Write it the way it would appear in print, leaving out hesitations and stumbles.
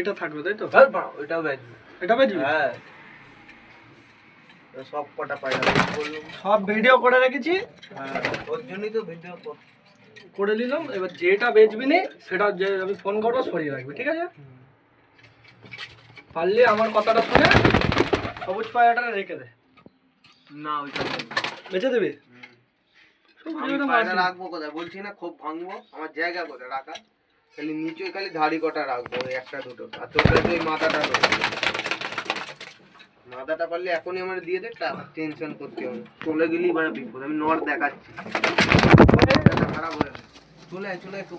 এটা থাকবে তাই তো? ওইটাও বেচবো। এটা বেচবি? হ্যাঁ সব কটা পায়রা বললাম, সব ভিডিও করে রেখেছি। হ্যাঁ ওর জন্যই তো ভিডিও করে নিলাম। এবার যেটা বেচবি নি সেটা যে আমি ফোন করবো সরিয়ে রাখবি, ঠিক আছে? পারলে আমার কথাটা শুনে সবুজ পায়রাটা রেখে দে। না ওইটা বেচে দিবি? পায়রা রাখবো কোথায় বলছি না, খুব ভাঙবো, আমার জায়গা কোথায় রাখা, খালি নিচে খালি ধাড়ি কটা রাখবো, ওই একটা দুটো, আর তোর কাছে ওই মাথাটা রয়েছে। মাথাটা পারলে এখনই আমার দিয়ে দে, টেনশন করতে হবে, চলে গেলেই মানে বিপদ। আমি নর দেখাচ্ছি, খারাপ হয়ে চলে চলে